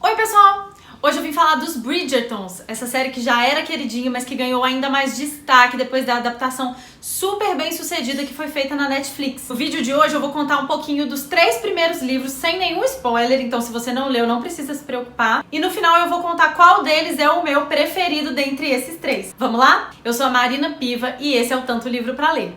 Oi pessoal! Hoje eu vim falar dos Bridgertons, essa série que já era queridinha, mas que ganhou ainda mais destaque depois da adaptação super bem sucedida que foi feita na Netflix. No vídeo de hoje eu vou contar um pouquinho dos 3 primeiros livros sem nenhum spoiler, então se você não leu não precisa se preocupar. E no final eu vou contar qual deles é o meu preferido dentre esses 3. Vamos lá? Eu sou a Marina Piva e esse é o Tanto Livro Pra Ler.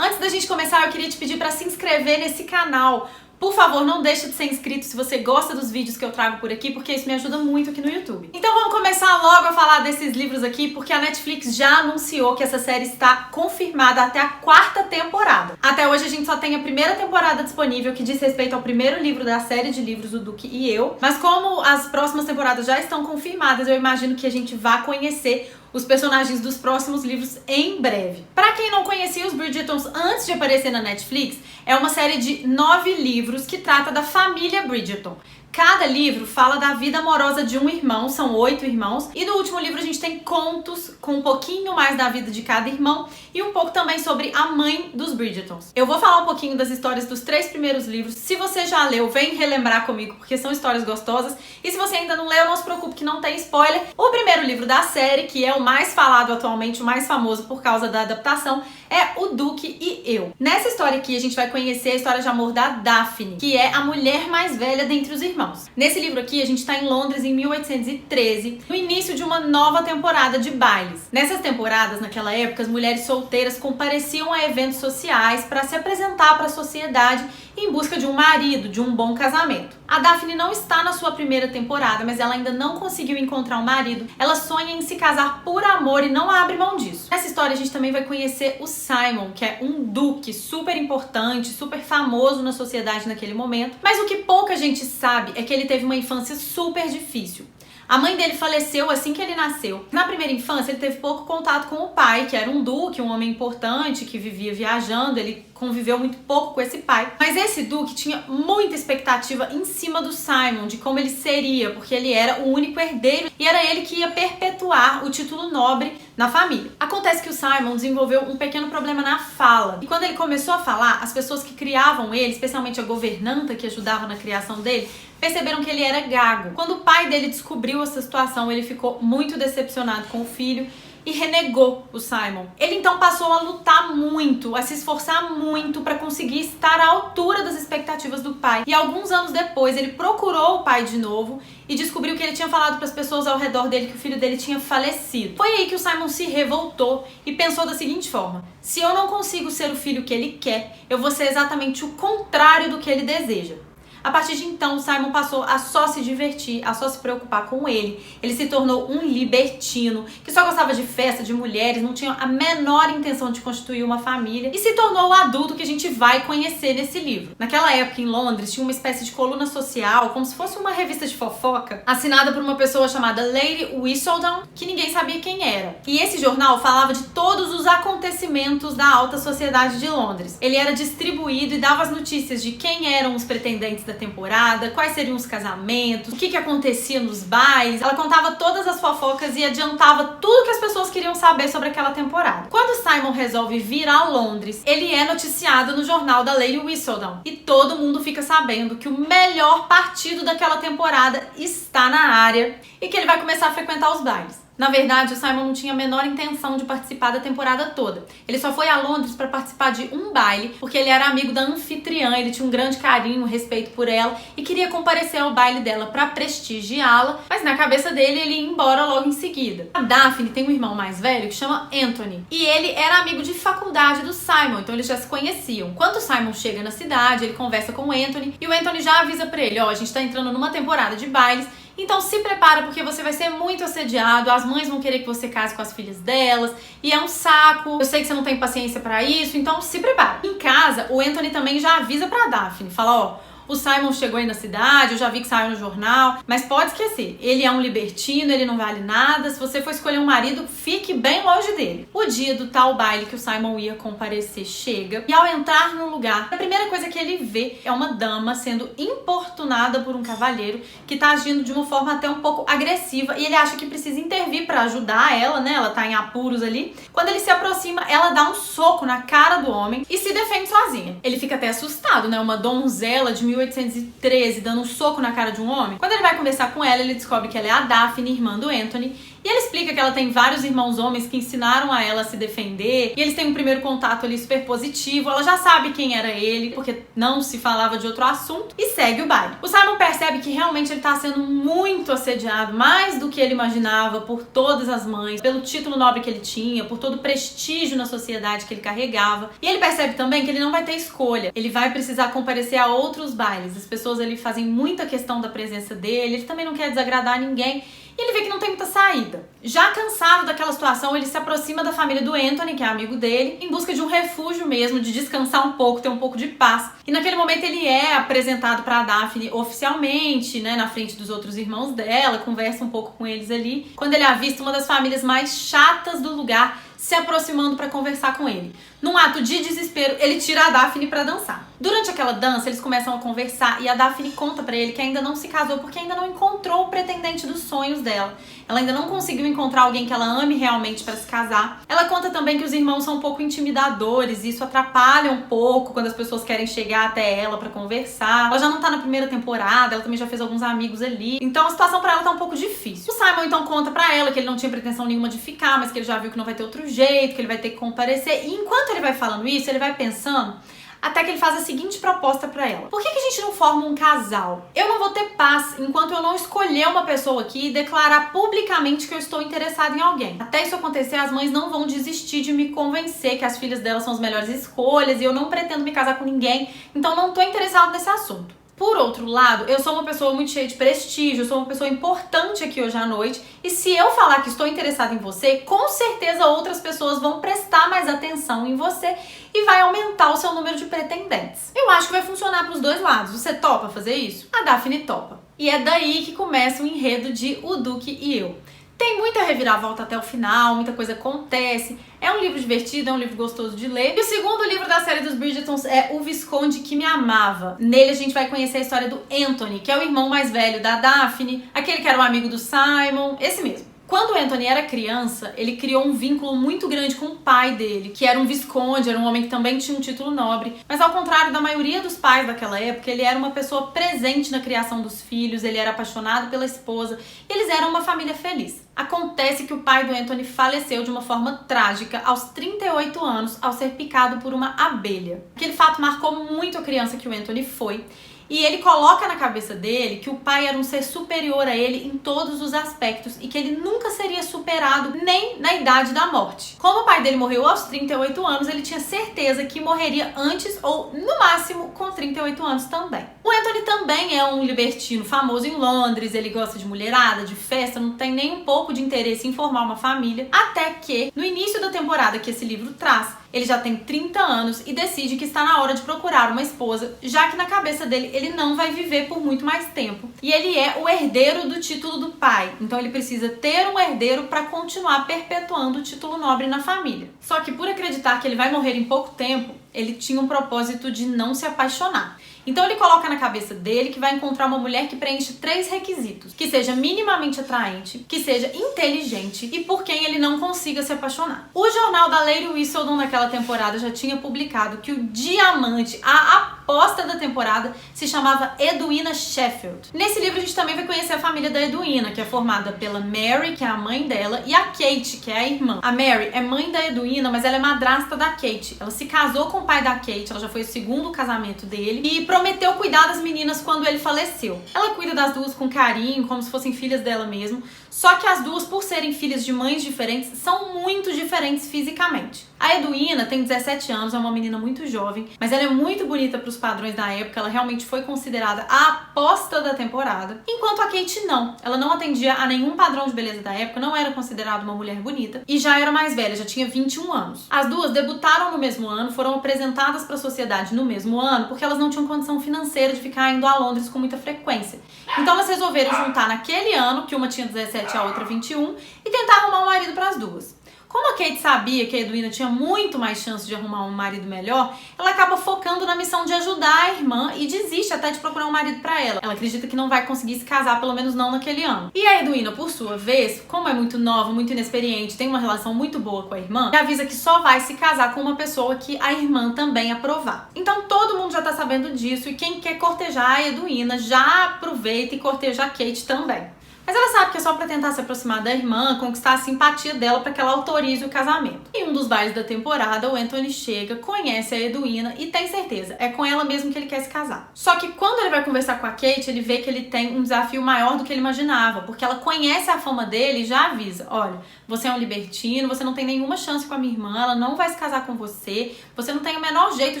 Antes da gente começar, eu queria te pedir para se inscrever nesse canal. Por favor, não deixe de ser inscrito se você gosta dos vídeos que eu trago por aqui, porque isso me ajuda muito aqui no YouTube. Então vamos começar logo a falar desses livros aqui, porque a Netflix já anunciou que essa série está confirmada até a 4ª temporada. Até hoje a gente só tem a 1ª temporada disponível, que diz respeito ao primeiro livro da série de livros, O Duque e Eu. Mas como as próximas temporadas já estão confirmadas, eu imagino que a gente vá conhecer os personagens dos próximos livros em breve. Pra quem não conhecia os Bridgertons antes de aparecer na Netflix, é uma série de 9 livros que trata da família Bridgerton. Cada livro fala da vida amorosa de um irmão, são 8 irmãos, e no último livro a gente tem contos com um pouquinho mais da vida de cada irmão e um pouco também sobre a mãe dos Bridgertons. Eu vou falar um pouquinho das histórias dos 3 primeiros livros. Se você já leu, vem relembrar comigo, porque são histórias gostosas. E se você ainda não leu, não se preocupe que não tem spoiler. O primeiro livro da série, que é o mais falado atualmente, o mais famoso por causa da adaptação, é O Duque e Eu. Nessa história aqui a gente vai conhecer a história de amor da Daphne, que é a mulher mais velha dentre os irmãos. Nesse livro aqui a gente tá em Londres em 1813, no início de uma nova temporada de bailes. Nessas temporadas, naquela época, as mulheres solteiras compareciam a eventos sociais para se apresentar para a sociedade em busca de um marido, de um bom casamento. A Daphne não está na sua primeira temporada, mas ela ainda não conseguiu encontrar um marido. Ela sonha em se casar por amor e não abre mão disso. Nessa história a gente também vai conhecer o Simon, que é um duque super importante, super famoso na sociedade naquele momento. Mas o que pouca gente sabe é que ele teve uma infância super difícil. A mãe dele faleceu assim que ele nasceu. Na primeira infância, ele teve pouco contato com o pai, que era um duque, um homem importante, que vivia viajando. Ele conviveu muito pouco com esse pai. Mas esse duque tinha muita expectativa em cima do Simon, de como ele seria, porque ele era o único herdeiro e era ele que ia perpetuar o título nobre na família. Acontece que o Simon desenvolveu um pequeno problema na fala. E quando ele começou a falar, as pessoas que criavam ele, especialmente a governanta que ajudava na criação dele, perceberam que ele era gago. Quando o pai dele descobriu essa situação, ele ficou muito decepcionado com o filho e renegou o Simon. Ele então passou a lutar muito, a se esforçar muito para conseguir estar à altura das expectativas do pai. E alguns anos depois, ele procurou o pai de novo e descobriu que ele tinha falado para as pessoas ao redor dele que o filho dele tinha falecido. Foi aí que o Simon se revoltou e pensou da seguinte forma: se eu não consigo ser o filho que ele quer, eu vou ser exatamente o contrário do que ele deseja. A partir de então, o Simon passou a só se divertir, a só se preocupar com ele. Ele se tornou um libertino, que só gostava de festa, de mulheres, não tinha a menor intenção de constituir uma família, e se tornou o adulto que a gente vai conhecer nesse livro. Naquela época, em Londres, tinha uma espécie de coluna social, como se fosse uma revista de fofoca, assinada por uma pessoa chamada Lady Whistledown, que ninguém sabia quem era. E esse jornal falava de todos os acontecimentos da alta sociedade de Londres. Ele era distribuído e dava as notícias de quem eram os pretendentes da temporada, quais seriam os casamentos, o que acontecia nos bailes. Ela contava todas as fofocas e adiantava tudo que as pessoas queriam saber sobre aquela temporada. Quando Simon resolve vir a Londres, ele é noticiado no jornal da Lady Whistledown e todo mundo fica sabendo que o melhor partido daquela temporada está na área e que ele vai começar a frequentar os bailes. Na verdade, o Simon não tinha a menor intenção de participar da temporada toda. Ele só foi a Londres para participar de um baile, porque ele era amigo da anfitriã, ele tinha um grande carinho, respeito por ela e queria comparecer ao baile dela para prestigiá-la, mas na cabeça dele ele ia embora logo em seguida. A Daphne tem um irmão mais velho que chama Anthony, e ele era amigo de faculdade do Simon, então eles já se conheciam. Quando o Simon chega na cidade, ele conversa com o Anthony e o Anthony já avisa para ele: ó, a gente tá entrando numa temporada de bailes, então se prepara porque você vai ser muito assediado, as mães vão querer que você case com as filhas delas, e é um saco, eu sei que você não tem paciência pra isso, então se prepara. Em casa, o Anthony também já avisa pra Daphne, fala: ó, o Simon chegou aí na cidade, eu já vi que saiu no jornal, mas pode esquecer, ele é um libertino, ele não vale nada, se você for escolher um marido, fique bem longe dele. O dia do tal baile que o Simon ia comparecer chega, e ao entrar no lugar, a primeira coisa que ele vê é uma dama sendo importunada por um cavalheiro que tá agindo de uma forma até um pouco agressiva, e ele acha que precisa intervir pra ajudar ela, né, ela tá em apuros ali. Quando ele se aproxima, ela dá um soco na cara do homem e se defende sozinha. Ele fica até assustado, né, uma donzela de 1813 dando um soco na cara de um homem. Quando ele vai conversar com ela, ele descobre que ela é a Daphne, irmã do Anthony, e ele explica que ela tem vários irmãos homens que ensinaram a ela a se defender, e eles têm um primeiro contato ali super positivo, ela já sabe quem era ele, porque não se falava de outro assunto, e segue o baile. O Simon percebe que realmente ele tá sendo muito assediado, mais do que ele imaginava, por todas as mães, pelo título nobre que ele tinha, por todo o prestígio na sociedade que ele carregava, e ele percebe também que ele não vai ter escolha, ele vai precisar comparecer a outros bailes, as pessoas ali fazem muita questão da presença dele, ele também não quer desagradar ninguém, e ele vê que não tem muita saída. Já cansado daquela situação, ele se aproxima da família do Anthony, que é amigo dele, em busca de um refúgio mesmo, de descansar um pouco, ter um pouco de paz. E naquele momento ele é apresentado pra Daphne oficialmente, né, na frente dos outros irmãos dela, conversa um pouco com eles ali. Quando ele avista uma das famílias mais chatas do lugar se aproximando pra conversar com ele. Num ato de desespero, ele tira a Daphne pra dançar. Durante aquela dança, eles começam a conversar e a Daphne conta pra ele que ainda não se casou porque ainda não encontrou o pretendente dos sonhos dela. Ela ainda não conseguiu encontrar alguém que ela ame realmente pra se casar. Ela conta também que os irmãos são um pouco intimidadores e isso atrapalha um pouco quando as pessoas querem chegar até ela pra conversar. Ela já não tá na primeira temporada, ela também já fez alguns amigos ali. Então a situação pra ela tá um pouco difícil. O Simon então conta pra ela que ele não tinha pretensão nenhuma de ficar, mas que ele já viu que não vai ter outro jeito, que ele vai ter que comparecer. E enquanto ele vai falando isso, ele vai pensando, até que ele faz a seguinte proposta pra ela. Por que a gente não forma um casal? Eu não vou ter paz enquanto eu não escolher uma pessoa aqui e declarar publicamente que eu estou interessada em alguém. Até isso acontecer, as mães não vão desistir de me convencer que as filhas delas são as melhores escolhas e eu não pretendo me casar com ninguém, então não tô interessado nesse assunto. Por outro lado, eu sou uma pessoa muito cheia de prestígio, eu sou uma pessoa importante aqui hoje à noite, e se eu falar que estou interessada em você, com certeza outras pessoas vão prestar mais atenção em você e vai aumentar o seu número de pretendentes. Eu acho que vai funcionar para os dois lados. Você topa fazer isso? A Daphne topa. E é daí que começa o enredo de O Duque e Eu. Tem muita reviravolta até o final, muita coisa acontece. É um livro divertido, é um livro gostoso de ler. E o segundo livro da série dos Bridgertons é O Visconde que Me Amava. Nele a gente vai conhecer a história do Anthony, que é o irmão mais velho da Daphne, aquele que era o amigo do Simon, esse mesmo. Quando o Anthony era criança, ele criou um vínculo muito grande com o pai dele, que era um visconde, era um homem que também tinha um título nobre. Mas ao contrário da maioria dos pais daquela época, ele era uma pessoa presente na criação dos filhos, ele era apaixonado pela esposa, e eles eram uma família feliz. Acontece que o pai do Anthony faleceu de uma forma trágica aos 38 anos, ao ser picado por uma abelha. Aquele fato marcou muito a criança que o Anthony foi, e ele coloca na cabeça dele que o pai era um ser superior a ele em todos os aspectos e que ele nunca seria superado nem na idade da morte. Como o pai dele morreu aos 38 anos, ele tinha certeza que morreria antes ou, no máximo, com 38 anos também. O Anthony também é um libertino famoso em Londres, ele gosta de mulherada, de festa, não tem nem um pouco de interesse em formar uma família, até que, no início da temporada que esse livro traz, ele já tem 30 anos e decide que está na hora de procurar uma esposa, já que na cabeça dele ele não vai viver por muito mais tempo. E ele é o herdeiro do título do pai, então ele precisa ter um herdeiro para continuar perpetuando o título nobre na família. Só que por acreditar que ele vai morrer em pouco tempo, ele tinha um propósito de não se apaixonar. Então ele coloca na cabeça dele que vai encontrar uma mulher que preenche 3 requisitos: que seja minimamente atraente, que seja inteligente e por quem ele não consiga se apaixonar. O jornal da Lady Whistledown naquela temporada já tinha publicado que o diamante, a aposta da temporada, se chamava Edwina Sheffield. Nesse livro a gente também vai conhecer a família da Edwina, que é formada pela Mary, que é a mãe dela, e a Kate, que é a irmã. A Mary é mãe da Edwina, mas ela é madrasta da Kate. Ela se casou com o pai da Kate, ela já foi o segundo casamento dele, e prometeu cuidar das meninas quando ele faleceu. Ela cuida das duas com carinho, como se fossem filhas dela mesmo, só que as duas, por serem filhas de mães diferentes, são muito diferentes fisicamente. A Edwina tem 17 anos, é uma menina muito jovem, mas ela é muito bonita para os padrões da época, ela realmente foi considerada a aposta da temporada, enquanto a Kate não. Ela não atendia a nenhum padrão de beleza da época, não era considerada uma mulher bonita e já era mais velha, já tinha 21 anos. As duas debutaram no mesmo ano, foram apresentadas para a sociedade no mesmo ano, porque elas não tinham condição financeira de ficar indo a Londres com muita frequência. Então elas resolveram juntar naquele ano, que uma tinha 17 e a outra 21, e tentar arrumar um marido para as duas. Como a Kate sabia que a Edwina tinha muito mais chance de arrumar um marido melhor, ela acaba focando na missão de ajudar a irmã e desiste até de procurar um marido pra ela. Ela acredita que não vai conseguir se casar, pelo menos não naquele ano. E a Edwina, por sua vez, como é muito nova, muito inexperiente, tem uma relação muito boa com a irmã, avisa que só vai se casar com uma pessoa que a irmã também aprovar. Então todo mundo já tá sabendo disso e quem quer cortejar a Edwina já aproveita e corteja a Kate também. Mas ela sabe que é só pra tentar se aproximar da irmã, conquistar a simpatia dela pra que ela autorize o casamento. Em um dos bailes da temporada, o Anthony chega, conhece a Edwina e tem certeza, é com ela mesmo que ele quer se casar. Só que quando ele vai conversar com a Kate, ele vê que ele tem um desafio maior do que ele imaginava, porque ela conhece a fama dele e já avisa, olha, você é um libertino, você não tem nenhuma chance com a minha irmã, ela não vai se casar com você, você não tem o menor jeito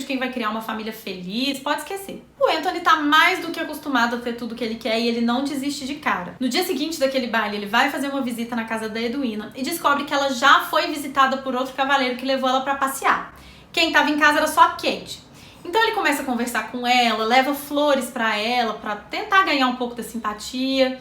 de quem vai criar uma família feliz, pode esquecer. O Anthony tá mais do que acostumado a ter tudo que ele quer e ele não desiste de cara. No dia seguinte daquele baile, ele vai fazer uma visita na casa da Edwina e descobre que ela já foi visitada por outro cavaleiro que levou ela pra passear. Quem tava em casa era só a Kate. Então ele começa a conversar com ela, leva flores pra ela, pra tentar ganhar um pouco da simpatia.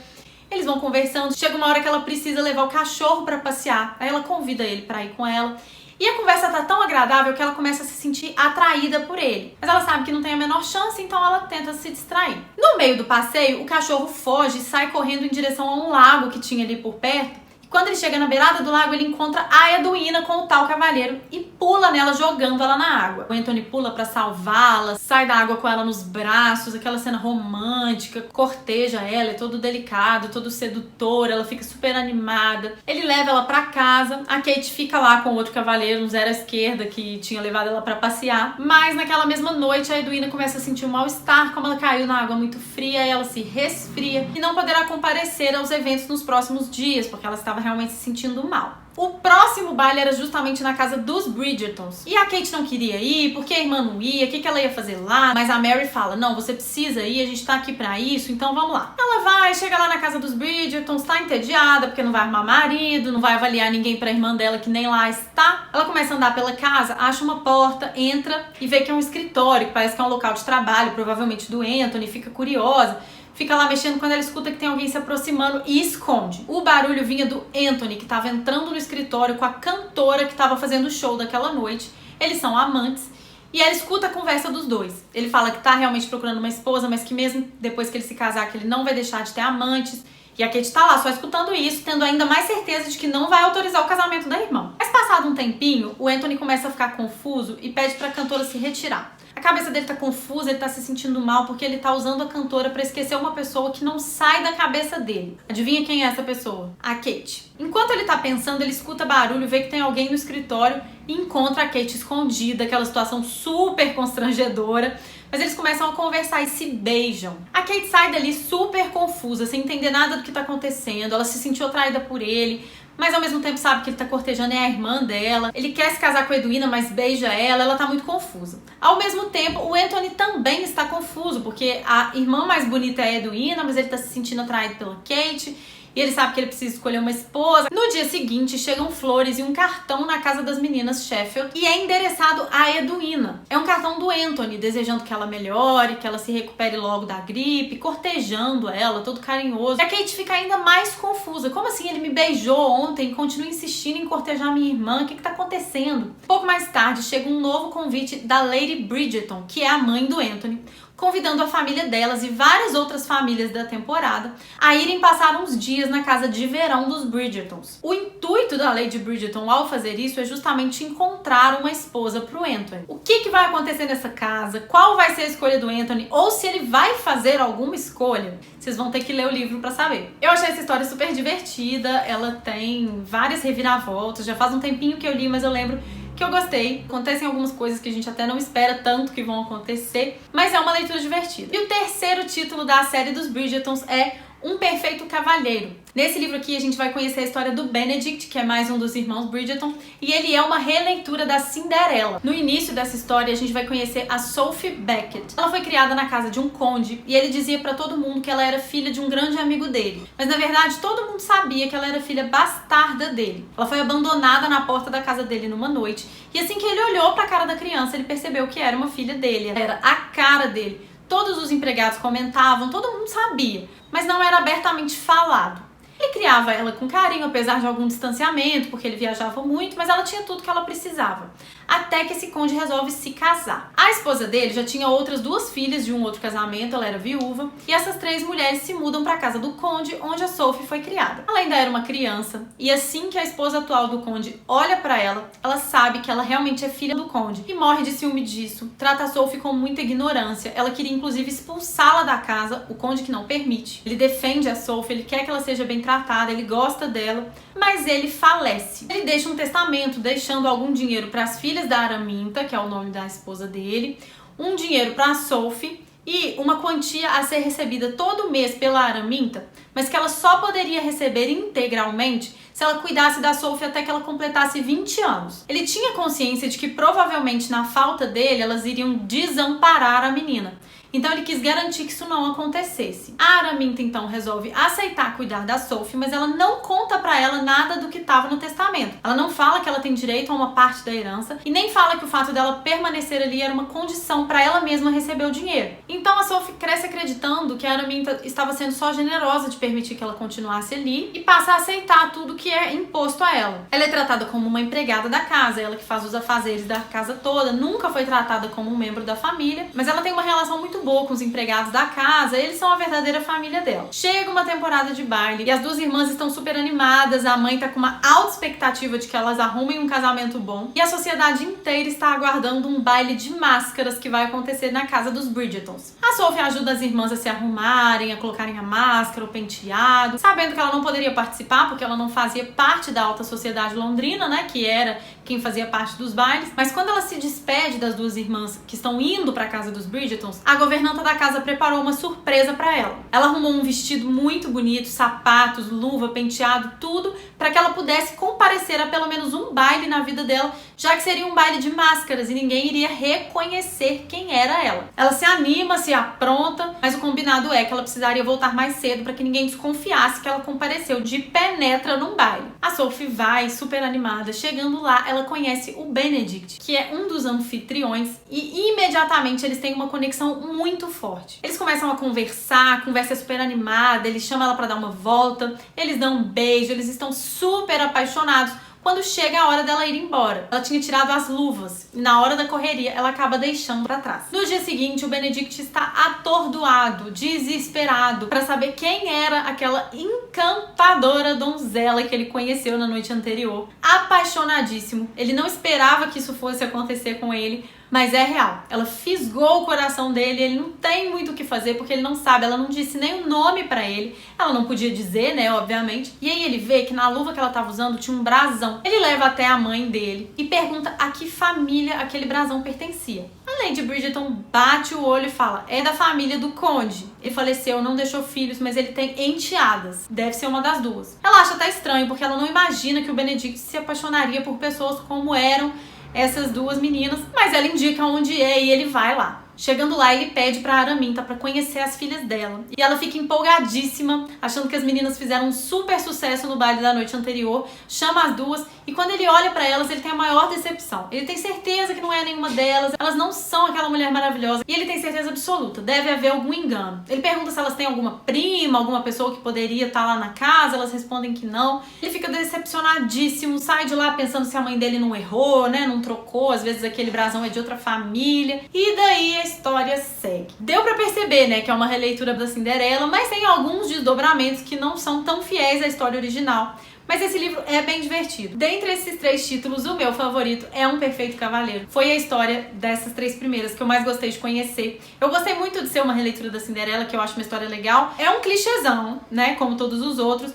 Eles vão conversando, chega uma hora que ela precisa levar o cachorro pra passear. Aí ela convida ele pra ir com ela. E a conversa tá tão agradável que ela começa a se sentir atraída por ele. Mas ela sabe que não tem a menor chance, então ela tenta se distrair. No meio do passeio, o cachorro foge e sai correndo em direção a um lago que tinha ali por perto. E quando ele chega na beirada do lago, ele encontra a Edwina com o tal cavaleiro e pula nela, jogando ela na água. O Anthony pula pra salvá-la, sai da água com ela nos braços, aquela cena romântica, corteja ela, é todo delicado, todo sedutor, ela fica super animada. Ele leva ela pra casa, a Kate fica lá com o outro cavaleiro, um zero à esquerda, que tinha levado ela pra passear. Mas naquela mesma noite, a Edwina começa a sentir um mal-estar, como ela caiu na água muito fria, e ela se resfria e não poderá comparecer aos eventos nos próximos dias, porque ela estava realmente se sentindo mal. O próximo baile era justamente na casa dos Bridgertons. E a Kate não queria ir, porque a irmã não ia, o que ela ia fazer lá? Mas a Mary fala, não, você precisa ir, a gente tá aqui pra isso, então vamos lá. Ela vai, chega lá na casa dos Bridgertons, tá entediada, porque não vai arrumar marido, não vai avaliar ninguém pra irmã dela que nem lá está. Ela começa a andar pela casa, acha uma porta, entra e vê que é um escritório, que parece que é um local de trabalho, provavelmente do Anthony, fica curiosa. Fica lá mexendo quando ela escuta que tem alguém se aproximando e esconde. O barulho vinha do Anthony, que estava entrando no escritório com a cantora que estava fazendo o show daquela noite. Eles são amantes e ela escuta a conversa dos dois. Ele fala que tá realmente procurando uma esposa, mas que mesmo depois que ele se casar, que ele não vai deixar de ter amantes. E a Kate tá lá só escutando isso, tendo ainda mais certeza de que não vai autorizar o casamento da irmã. Mas passado um tempinho, o Anthony começa a ficar confuso e pede pra cantora se retirar. A cabeça dele tá confusa, ele tá se sentindo mal porque ele tá usando a cantora pra esquecer uma pessoa que não sai da cabeça dele. Adivinha quem é essa pessoa? A Kate. Enquanto ele tá pensando, ele escuta barulho, vê que tem alguém no escritório e encontra a Kate escondida, aquela situação super constrangedora. Mas eles começam a conversar e se beijam. A Kate sai dali super confusa, sem entender nada do que tá acontecendo. Ela se sentiu atraída por ele, mas ao mesmo tempo sabe que ele tá cortejando é a irmã dela. Ele quer se casar com a Edwina, mas beija ela tá muito confusa. Ao mesmo tempo, o Anthony também está confuso, porque a irmã mais bonita é a Edwina, mas ele tá se sentindo atraído pela Kate. E ele sabe que ele precisa escolher uma esposa. No dia seguinte, chegam flores e um cartão na casa das meninas Sheffield e é endereçado a Edwina. É um cartão do Anthony, desejando que ela melhore, que ela se recupere logo da gripe, cortejando ela, todo carinhoso. E a Kate fica ainda mais confusa. Como assim ele me beijou ontem e continua insistindo em cortejar minha irmã? O que tá acontecendo? Pouco mais tarde, chega um novo convite da Lady Bridgerton, que é a mãe do Anthony, convidando a família delas e várias outras famílias da temporada a irem passar uns dias na casa de verão dos Bridgertons. O intuito da Lady Bridgerton ao fazer isso é justamente encontrar uma esposa pro Anthony. O que vai acontecer nessa casa? Qual vai ser a escolha do Anthony? Ou se ele vai fazer alguma escolha? Vocês vão ter que ler o livro pra saber. Eu achei essa história super divertida, ela tem várias reviravoltas, já faz um tempinho que eu li, mas eu lembro que eu gostei. Acontecem algumas coisas que a gente até não espera tanto que vão acontecer, mas é uma leitura divertida. E o terceiro título da série dos Bridgertons é Um Perfeito Cavalheiro. Nesse livro aqui a gente vai conhecer a história do Benedict, que é mais um dos irmãos Bridgerton, e ele é uma releitura da Cinderela. No início dessa história a gente vai conhecer a Sophie Beckett. Ela foi criada na casa de um conde e ele dizia pra todo mundo que ela era filha de um grande amigo dele. Mas na verdade todo mundo sabia que ela era filha bastarda dele. Ela foi abandonada na porta da casa dele numa noite e assim que ele olhou pra cara da criança ele percebeu que era uma filha dele. Ela era a cara dele. Todos os empregados comentavam, todo mundo sabia, mas não era abertamente falado. Ele criava ela com carinho, apesar de algum distanciamento, porque ele viajava muito, mas ela tinha tudo que ela precisava. Até que esse conde resolve se casar. A esposa dele já tinha outras 2 filhas de um outro casamento, ela era viúva, e essas 3 mulheres se mudam para a casa do conde, onde a Sophie foi criada. Ela ainda era uma criança, e assim que a esposa atual do conde olha para ela, ela sabe que ela realmente é filha do conde, e morre de ciúme disso, trata a Sophie com muita ignorância. Ela queria inclusive expulsá-la da casa, o conde que não permite. Ele defende a Sophie, ele quer que ela seja bem tratada, ele gosta dela, mas ele falece. Ele deixa um testamento, deixando algum dinheiro para as filhas da Araminta, que é o nome da esposa dele, um dinheiro para a Sophie e uma quantia a ser recebida todo mês pela Araminta, mas que ela só poderia receber integralmente se ela cuidasse da Sophie até que ela completasse 20 anos. Ele tinha consciência de que provavelmente na falta dele elas iriam desamparar a menina. Então ele quis garantir que isso não acontecesse. A Araminta então resolve aceitar cuidar da Sophie, mas ela não conta pra ela nada do que estava no testamento. Ela não fala que ela tem direito a uma parte da herança e nem fala que o fato dela permanecer ali era uma condição pra ela mesma receber o dinheiro. Então a Sophie cresce acreditando que a Araminta estava sendo só generosa de permitir que ela continuasse ali e passa a aceitar tudo que é imposto a ela. Ela é tratada como uma empregada da casa, ela que faz os afazeres da casa toda, nunca foi tratada como um membro da família, mas ela tem uma relação muito boa com os empregados da casa, eles são a verdadeira família dela. Chega uma temporada de baile e as 2 irmãs estão super animadas, a mãe tá com uma alta expectativa de que elas arrumem um casamento bom e a sociedade inteira está aguardando um baile de máscaras que vai acontecer na casa dos Bridgertons. A Sophie ajuda as irmãs a se arrumarem, a colocarem a máscara, o penteado, sabendo que ela não poderia participar porque ela não fazia parte da alta sociedade londrina, né, que era quem fazia parte dos bailes, mas quando ela se despede das 2 irmãs que estão indo para a casa dos Bridgertons, a governanta da casa preparou uma surpresa para ela. Ela arrumou um vestido muito bonito, sapatos, luva, penteado, tudo, para que ela pudesse comparecer a pelo menos um baile na vida dela, já que seria um baile de máscaras e ninguém iria reconhecer quem era ela. Ela se anima, se apronta, mas o combinado é que ela precisaria voltar mais cedo para que ninguém desconfiasse que ela compareceu de penetra num baile. A Sophie vai super animada, chegando lá, ela conhece o Benedict, que é um dos anfitriões, e imediatamente eles têm uma conexão muito forte. Eles começam a conversar, a conversa é super animada, ele chama ela pra dar uma volta, eles dão um beijo, eles estão super apaixonados. Quando chega a hora dela ir embora, ela tinha tirado as luvas e na hora da correria ela acaba deixando pra trás. No dia seguinte, o Benedict está atordoado, desesperado pra saber quem era aquela encantadora donzela que ele conheceu na noite anterior. Apaixonadíssimo, ele não esperava que isso fosse acontecer com ele, mas é real. Ela fisgou o coração dele, ele não tem muito o que fazer porque ele não sabe, ela não disse nem o nome pra ele, ela não podia dizer, né, obviamente. E aí ele vê que na luva que ela tava usando tinha um brasão. Ele leva até a mãe dele e pergunta a que família aquele brasão pertencia. A Lady Bridgerton bate o olho e fala: é da família do conde. Ele faleceu, não deixou filhos, mas ele tem enteadas. Deve ser uma das 2. Ela acha até estranho porque ela não imagina que o Benedict se apaixonaria por pessoas como eram essas 2 meninas, mas ela indica onde é e ele vai lá. Chegando lá, ele pede pra Araminta pra conhecer as filhas dela. E ela fica empolgadíssima, achando que as meninas fizeram um super sucesso no baile da noite anterior. Chama as 2 e quando ele olha pra elas, ele tem a maior decepção. Ele tem certeza que não é nenhuma delas, elas não são aquela mulher maravilhosa. E ele tem certeza absoluta, deve haver algum engano. Ele pergunta se elas têm alguma prima, alguma pessoa que poderia estar lá na casa, elas respondem que não. Ele fica decepcionadíssimo, sai de lá pensando se a mãe dele não errou, né, não trocou, às vezes aquele brasão é de outra família. E daí a história segue. Deu pra perceber, né, que é uma releitura da Cinderela, mas tem alguns desdobramentos que não são tão fiéis à história original. Mas esse livro é bem divertido. Dentre esses 3 títulos, o meu favorito é Um Perfeito Cavalheiro. Foi a história dessas 3 primeiras que eu mais gostei de conhecer. Eu gostei muito de ser uma releitura da Cinderela, que eu acho uma história legal. É um clichêzão, né, como todos os outros,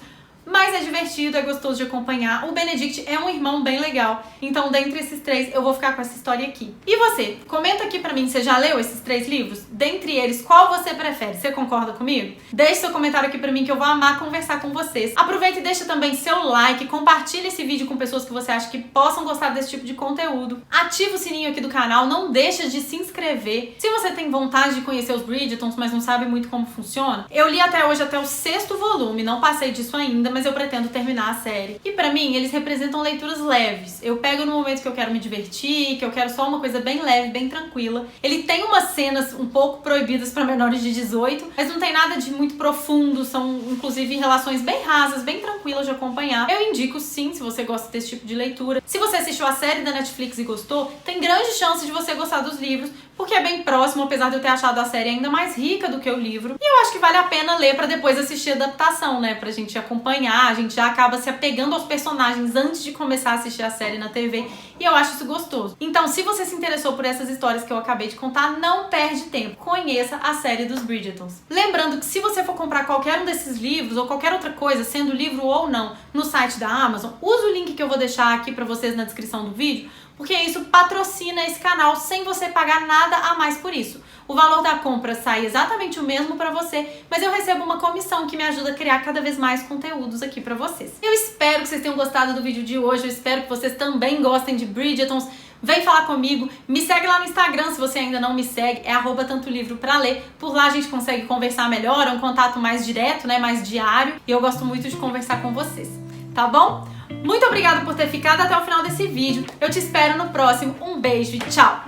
mas é divertido, é gostoso de acompanhar. O Benedict é um irmão bem legal, então dentre esses 3 eu vou ficar com essa história aqui. E você? Comenta aqui pra mim, você já leu esses 3 livros? Dentre eles, qual você prefere? Você concorda comigo? Deixe seu comentário aqui pra mim que eu vou amar conversar com vocês. Aproveita e deixa também seu like, compartilha esse vídeo com pessoas que você acha que possam gostar desse tipo de conteúdo. Ativa o sininho aqui do canal, não deixa de se inscrever. Se você tem vontade de conhecer os Bridgertons, mas não sabe muito como funciona, eu li até hoje até o 6º volume, não passei disso ainda, mas eu pretendo terminar a série. E pra mim, eles representam leituras leves. Eu pego no momento que eu quero me divertir, que eu quero só uma coisa bem leve, bem tranquila. Ele tem umas cenas um pouco proibidas pra menores de 18, mas não tem nada de muito profundo, são inclusive relações bem rasas, bem tranquilas de acompanhar. Eu indico sim, se você gosta desse tipo de leitura. Se você assistiu a série da Netflix e gostou, tem grande chance de você gostar dos livros, porque é bem próximo, apesar de eu ter achado a série ainda mais rica do que o livro. E eu acho que vale a pena ler pra depois assistir a adaptação, né? Pra gente acompanhar, a gente já acaba se apegando aos personagens antes de começar a assistir a série na TV, e eu acho isso gostoso. Então, se você se interessou por essas histórias que eu acabei de contar, não perde tempo. Conheça a série dos Bridgertons. Lembrando que se você for comprar qualquer um desses livros, ou qualquer outra coisa, sendo livro ou não, no site da Amazon, use o link que eu vou deixar aqui pra vocês na descrição do vídeo, porque isso patrocina esse canal sem você pagar nada a mais por isso. O valor da compra sai exatamente o mesmo pra você, mas eu recebo uma comissão que me ajuda a criar cada vez mais conteúdos aqui pra vocês. Eu espero que vocês tenham gostado do vídeo de hoje, eu espero que vocês também gostem de Bridgertons. Vem falar comigo, me segue lá no Instagram se você ainda não me segue, é @tantolivropraler. Por lá a gente consegue conversar melhor, é um contato mais direto, né, mais diário, e eu gosto muito de conversar com vocês, tá bom? Muito obrigada por ter ficado até o final desse vídeo, eu te espero no próximo, um beijo e tchau!